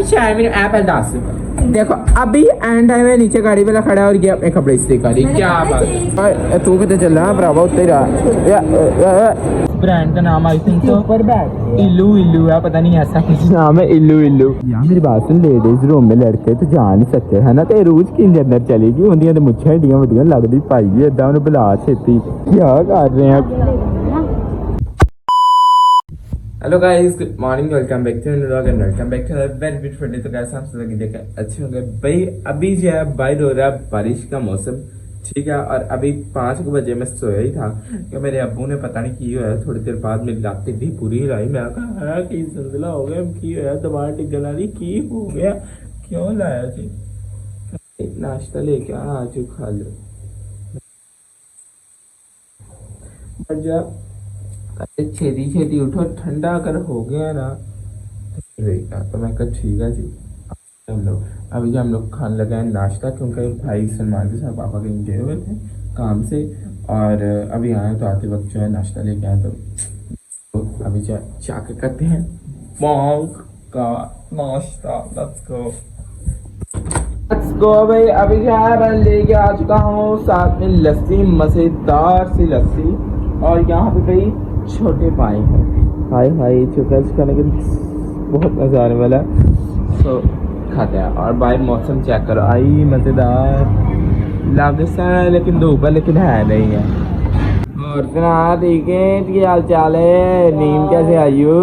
कि चाय मेरे ऐप है 10। देखो अभी एंड टाइम है, नीचे गाड़ी वाला खड़ा है और ये अपने कपड़े इस्त्री कर रही। क्या बात, तू कितने चल रहा भरावा उत्ते ब्रांड का नाम आई थिंक तो इल्लू इल्लू है, पता नहीं ऐसा कुछ नाम है, इल्लू इल्लू। यार मेरी बात सुन, लेडीज रूम में लड़के तो जा नहीं सकते है ना, तो रोज की अंदर चलेगी उन्दियां ते मुच्छां एडियां वड्डियां लगदी पाई इदां उन्हें बुला छेती। क्या कर रहे हैं? Hello guys, good morning, welcome back to vlog and welcome back to very beautiful day. तो गाइस आप सब लोग देखें अच्छे होंगे भाई। अभी जो है बाहर हो रहा है बारिश का मौसम, ठीक है। और अभी 5 बजे मैं सोया ही था कि मेरे अब्बू ने पता नहीं की है, थोड़ी देर बाद मेरी लात भी पूरी हिलाई। मैं कहा कि सिलसिला हो गया, की होया दबार टिकल वाली की हो गया, क्यों लाया जी? नाश्ता लेके आज खा लो। छेती छेती उठो, ठंडा अगर हो गया ना तो मैं कहा ठीक है जी। हम लोग अभी जो हम लोग खाने लगे हैं नाश्ता, क्योंकि भाई सलमान के साथ पापा कहीं गए हुए थे काम से, और अभी आए तो आते वक्त जो है नाश्ता लेके आए। तो अभी जो चाके करते हैं मॉन्क का नाश्ता। लेट्स गो भाई। अभी जो है मैं लेके आ चुका हूँ साथ में लस्सी, मजेदार सी लस्सी, और यहाँ पे भाई छोटे पाए हैं। हाय हाय चुका खाने के बहुत मजा आने वाला है, तो खाते हैं। और भाई मौसम चेक करो, आई मजेदार लग सा है लेकिन धूप है, लेकिन है नहीं है। और सुना ठीक है, क्या हाल चाल है? नींद कैसे आई हो?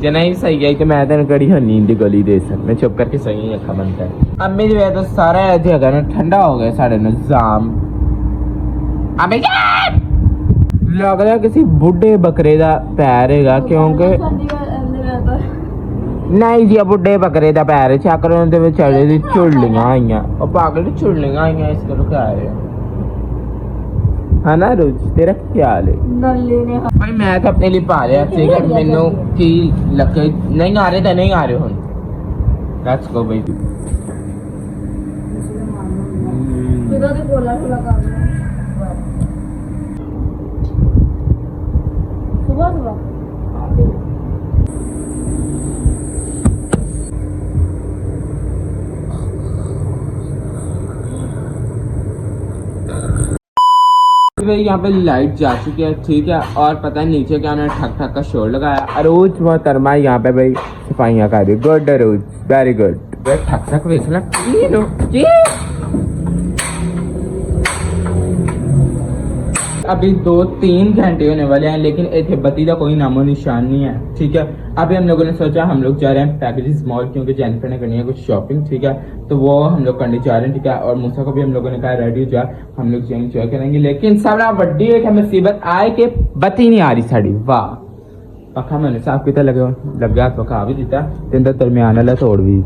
नहीं सही है कि मैं तेन कड़ी नींद की गोली दे सक, मैं चुप करके सही अखा बनता है। अम्मी जो है तो सारा जगह ना ठंडा हो गया साढ़े निजाम। अबे लग रहा किसी बुढ़े बकरे का पैर है, क्योंकि नहीं जी बुढ़े बकरे का पैर चक चढ़े चुड़लियां आईया, पागल चुड़लियां आईया, इस करो क्या है ना रोज तेरा ख्याल है भाई? मैं तो अपने लिए पा लिया, ठीक है। मैनू की लगे नहीं आ रहे तो नहीं आ रहे हुन। लेट्स गो भाई। यहाँ पे लाइट जा चुकी है, ठीक है। और पता है नीचे क्या उन्होंने ठक ठक का शोर लगाया। अरोज मोहतरमा यहाँ पे भाई सफाइयाँ कर रही। गुड अरोज, वेरी गुड। ठक ठक देख ला अभी 2-3 घंटे होने वाले हैं, लेकिन इतने बत्ती का कोई नामो निशान नहीं है, ठीक है। अभी हम लोगों ने सोचा हम लोग जा रहे हैं पैकेजेस मॉल, क्योंकि जेनिफर ने करनी है कुछ शॉपिंग, ठीक है। तो वो हम लोग करने जा रहे हैं, ठीक है। और मूसा को भी हम लोगों ने कहा रेडी हो जा, हम लोग एंजॉय करेंगे। लेकिन सबरा बड़ी एक मुसीबत आए कि बत्ती नहीं आ रही साड़ी। वाह, पखा मैंने साफ किया लग गया, पखा भी दिता तीन दरमियान वाला तोड़ भी।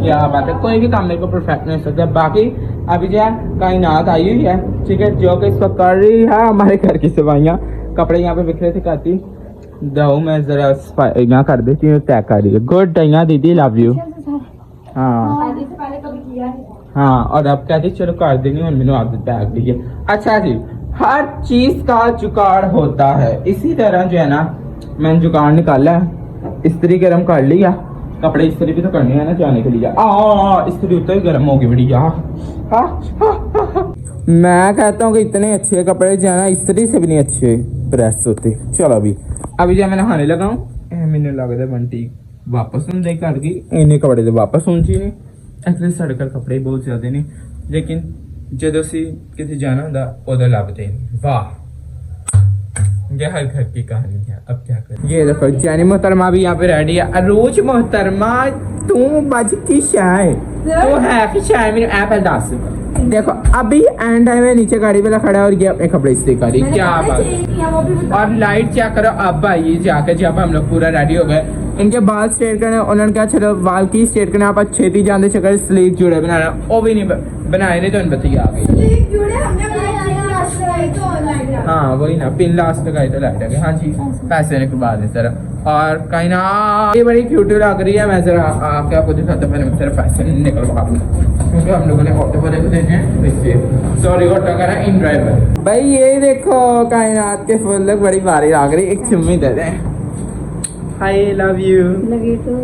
क्या बात है, कोई भी काम मेरे को परफेक्ट नहीं हो सकता। बाकी अभी जो है कायनात आई हुई है, ठीक है, जो कि इस वक्त कर रही है हमारे घर की सफाइयाँ। कपड़े यहाँ पे बिखरे थे, कहती दो मैं जरा यहाँ कर देती हूँ, तय कर रही है। गुड यहाँ दीदी, लव यू। हाँ हाँ, और अब कहती चलो कर देंगे, और मैंने आदत बैग दी है। अच्छा जी, हर चीज का जुगाड़ होता है, इसी तरह जो है ना मैंने जुगाड़ निकाला है। इस्त्री गर्म कर लिया, कपड़े इस्त्री भी तो करने हैं ना जाने के लिए। इस्त्री उतना ही गर्म होगी बढ़िया। मैं कहता हूँ कि इतने अच्छे कपड़े जो है ना इस्त्री से भी नहीं अच्छे प्रेस होते। चलो अभी जो मैं नहाने लगा हूँ, मैंने लगता बंटी वापस हम देख कर गई, इन्हें कपड़े तो वापस पहुंची नहीं। एक्चुअली साढ़े घर कपड़े बहुत ज्यादा नहीं, लेकिन जब असी किसी जाना होता उधर लभते नहीं। वाह, ये हर घर की कहानी है। अब क्या करें? ये देखो जानी मोहतरमा भी यहाँ पे रेडी है। अरोज मोहतरमा तू बज की शाय तो है कि शाय मेरे ऐप है 10। देखो अभी एंड टाइम है, नीचे गाड़ी वाला खड़ा है और ये अपने कपड़े इस्त्री कर रही। क्या बात। और लाइट चेक करो, अब आई जाकर जब हम लोग पूरा रेडी हो गए। इनके बाल स्ट्रेट करने, उन्होंने क्या चलो बाल की स्ट्रेट करने, आप छेती जानते चक्कर स्लीक जुड़े बनाना, वो भी नहीं बनाए नहीं, तो इन बत्ती आ गई। हाँ वही ना, पिन लास्ट लगाई तो लाइट आ गई। हाँ जी, पैसे ने के बाद सर और कहीं ना ये बड़ी क्यूट लग रही है। मैं जरा आके आपको दिखाता हूँ, मैंने तेरे पैसे निकलवा दूँ क्योंकि हम लोगों ने ऑटो वाले को देने हैं, इसलिए सॉरी ऑटो का ना इन ड्राइवर। भाई ये देखो कायनात के फूल लोग बड़ी बारी लग रही, एक चुम्मी दे दें। Hi love you. Love you too.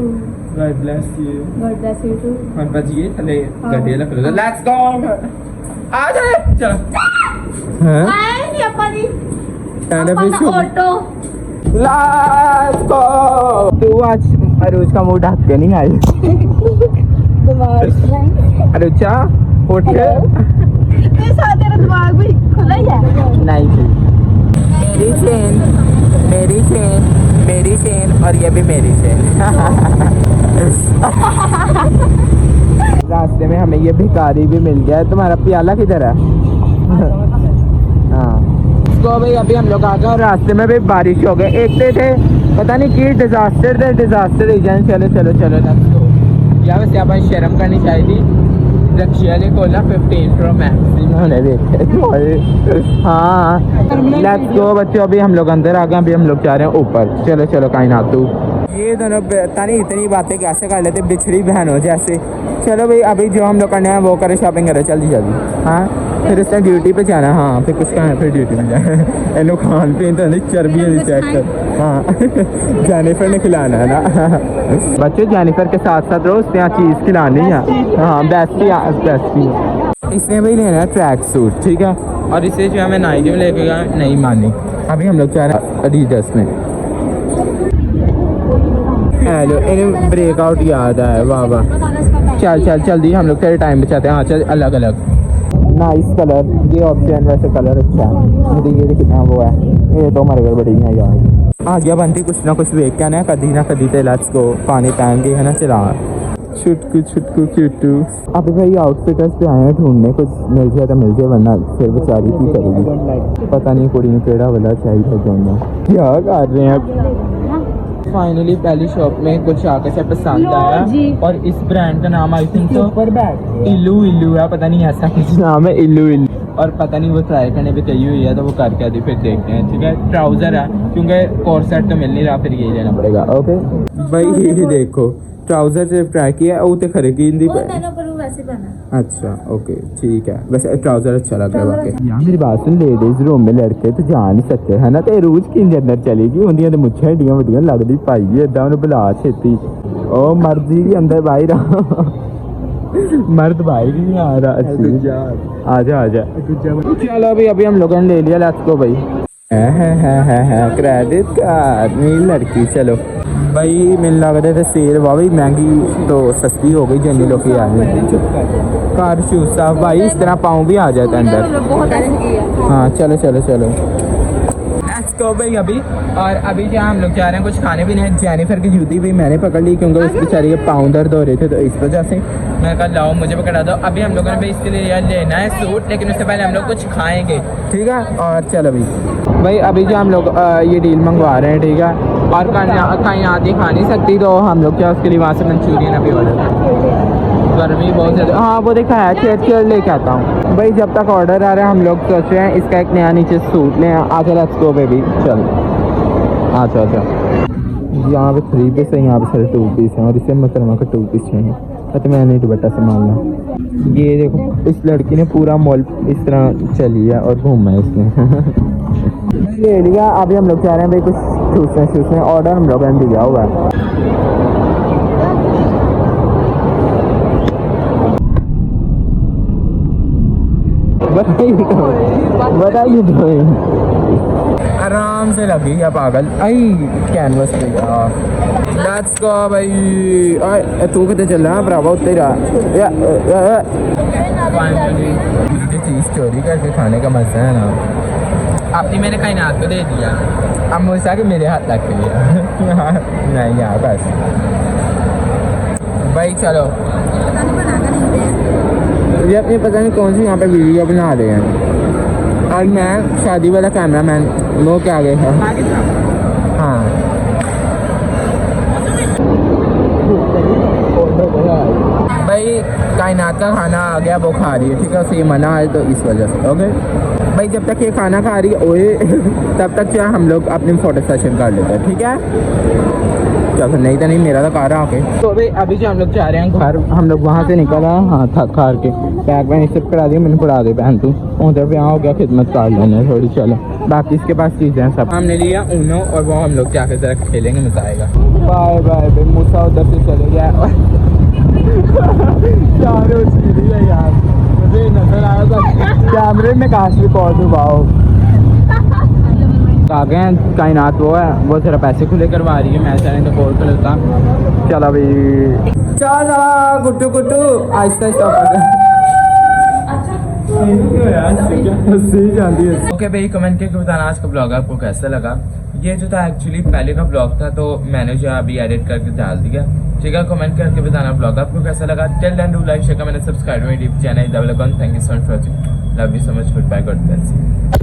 God bless you. God bless you too. हम बचिए थले गड्डी लग रहा, लेट्स गो। आ जा चलो। हां आए नहीं अपनी टाइम ऑटो। Let's go. तू आज अरुज का मूड ढक के नहीं आई। दिमाग अरुचा उठ। तेरे साथ तेरा दिमाग भी खुला ही है। नहीं जी, मेरी चेन, मेरी चेन, मेरी चेन और ये भी मेरी चेन। रास्ते में हमें ये भिखारी भी मिल गया है। तुम्हारा प्याला किधर है? हाँ तो भाई अभी हम लोग आ गए और रास्ते में भी बारिश हो गई। एक थे पता नहीं कि डिजास्टर रीजन। चलो चलो चलो लेट्स गो। या वैसे आप शर्म करनी चाहिए। रशिया ने खोला 15 प्रो मैक्स इन्होंने देखे। हाँ लेट्स गो बच्चों, अभी हम लोग अंदर आ गए, अभी हम लोग जा रहे हैं ऊपर। चलो चलो कायनात तू। ये दोनों पता नहीं इतनी बातें कैसे कर लेते, बिछड़ी बहनों जैसे। चलो भाई अभी जो हम लोग करने हैं वो करें, शॉपिंग करें जल्दी जल्दी। हाँ फिर उसने ड्यूटी पे जाना। हाँ फिर कुछ कहाँ फिर ड्यूटी में जाए। इन्हों खान पीन तो नहीं, चर्बी नहीं चेक कर। हाँ जेनिफर ने खिलाना है ना। बच्चे जेनिफर के साथ साथ रोज यहाँ चीज़ खिलानी है। हाँ बेस्टी। इसने भाई लेना है ट्रैक सूट, ठीक है। और इसे जो हमें नाइट में लेके गया नहीं मानी। अभी हम लोग जा रहे हैं एडिडास में। हेलो इन्हें ब्रेकआउट याद आया, वाह वाह। चल चल जल्दी हम लोग तेरे टाइम बचाते हैं। हाँ चल अलग अलग नाइस कलर, ये ऑप्शन वैसे कलर अच्छा है। ये कितना वो है, ये तो हमारे घर बड़ी है यार। आ गया बनती कुछ ना कुछ वेख क्या ना कदी ते लेट्स गो। पानी पहन के है ना चला छुटकू छुटकू क्यूटू। अभी भाई आउटफिटर्स पे आए हैं ढूंढने, कुछ मिल जाए तो मिल जाए वरना फिर बेचारी की करेगी। पता नहीं कुड़ी ने केड़ा वाला चाहिए दोनों क्या कर रहे हैं। फाइनली पहली शॉप में कुछ आकर से पसंद आया और इस ब्रांड का नाम आई थिंक तो इल्लू है, पता नहीं ऐसा कुछ नाम है इल्लू। और पता नहीं वो ट्राई करने पे कही हुई है तो वो करके आती फिर देखते हैं, ठीक है। ट्राउजर है क्योंकि कोर सेट तो मिल नहीं रहा, फिर यही लेना पड़ेगा। ओके भाई ये देखो ट्राउजर से ट्राई किया वो तो खरीदी हिंदी वैसे बना। अच्छा ओके ठीक है, वैसे ट्राउजर अच्छा लग रहा है वाकई। यार मेरी बात सुन, लेडीज रूम में लड़के तो जा नहीं सकते है ना, तो रोज की अंदर चलेगी उन्दियां ते मुच्छां एडियां वड्डियां लगदी पाई इदां उन्हें बुला छेती। ओ मर्जी भी अंदर बाहर मर्द बाहर ही नहीं आ रहा। आजा आजा चलो अभी हम लोगों ने ले लिया। लेट्स गो भाई। है क्रेडिट कार्ड मेरी लड़की। चलो भाई मैंने लगता है सेल वाही महंगी तो सस्ती हो गई जिन्नी लोग आए कार शूज साफ भाई इस तरह पाँव भी आ जाता है अंदर। हाँ चलो चलो चलो लेट्स गो भाई अभी। और अभी जहाँ हम लोग जा रहे हैं कुछ खाने पीने। जेनिफर की जूती भी मैंने पकड़ ली क्योंकि उस बेचारी के पाँव दर्द हो रहे थे तो इस वजह से मैं कहा लाओ मुझे पकड़ा दो। अभी हम लोगों ने भाई इसके लिए लेना है सूट, लेकिन उससे पहले हम लोग कुछ खाएंगे, ठीक है। और चलो भाई अभी जो हम लोग ये डील मंगवा रहे हैं, ठीक है। और कहीं आती खा नहीं सकती तो हम लोग क्या उसके लिए वहाँ से मंचूरियन अभी ऑर्डर। गर्मी बहुत ज़्यादा। हाँ वो देखा है चेयर लेके आता हूँ भाई। जब तक ऑर्डर आ रहा है हम लोग सोच रहे हैं इसका एक नया नीचे सूट लें। आजा लेट्स गो बेबी चल। अच्छा यहाँ पे 3 पीस है, यहाँ पे सारे 2 पीस हैं और इसे मकरमा का 2 पीस चाहिए। तो मैं नहीं दुपट्टा संभालना। ये देखो इस लड़की ने पूरा मॉल इस तरह चली है और घूमा है इसने। ले लिया। अभी हम लोग चाह रहे हैं भाई कुछ चूसने ऑर्डर हम लोगों ने दिया हुआ है। बताइए आराम से लगी या पागल आई कैनवस पे। लेट्स गो भाई। तू कितने चल रहा भरावा उत्ते रहा। चीज़ चोरी करके खाने का मजा है ना। अपनी मैंने कायनात को दे दिया, अब मुझसे आके मेरे हाथ लग गया। नहीं यार बस भाई चलो। ये अपनी पता नहीं कौन सी यहाँ पे वीडियो बना रहे हैं और मैं शादी वाला कैमरा मैन वो क्या गए है। हाँ भाई कायनात का खाना आ गया, वो खा रही है, ठीक है, उसे ये मना है तो इस वजह से। ओके भाई, जब तक ये खाना खा रही है ओए तब तक क्या हम लोग अपनी फोटो सेशन कर लेते हैं, ठीक है। चलो नहीं तो नहीं, मेरा तो कार आके। तो भाई अभी जो हम लोग जा रहे हैं घर, हम लोग वहाँ से निकल आए, हाँ थक हार के बैग मैंने सिर्फ करा दी, मैंने पढ़ा दी पहन तू उधर पे यहाँ हो गया, खिदमत कर लेने थोड़ी। चलो बाकी इसके पास चीज़ें हैं सब। हमने लिया ऊनो और वो हम लोग जाके जरा खेलेंगे, मजा आएगा। बाय बाय भाई, मूसा उधर से चले गया यार, मुझे नजर आया था कैमरे में, काश रिकॉर्ड हुआ हो। आ गए हैं, कायनात वो है, वो जरा पैसे खुले करवा रही है, मैं चाहे तो कॉल कर लेता। चलो भाई चलो गुट्टू गुट्टू, आहिस्ता आहिस्ता ओके भाई, कमेंट करके बताना आज का ब्लॉग आपको कैसा लगा। ये जो था एक्चुअली पहले का ब्लॉग था, तो मैंने जो अभी एडिट करके डाल दिया, ठीक है। कमेंट करके बताना ब्लॉग आपको कैसा लगा। Till then do like share, मैंने subscribe my YouTube channel. Thank you so much for watching, love you so much, goodbye, God bless you.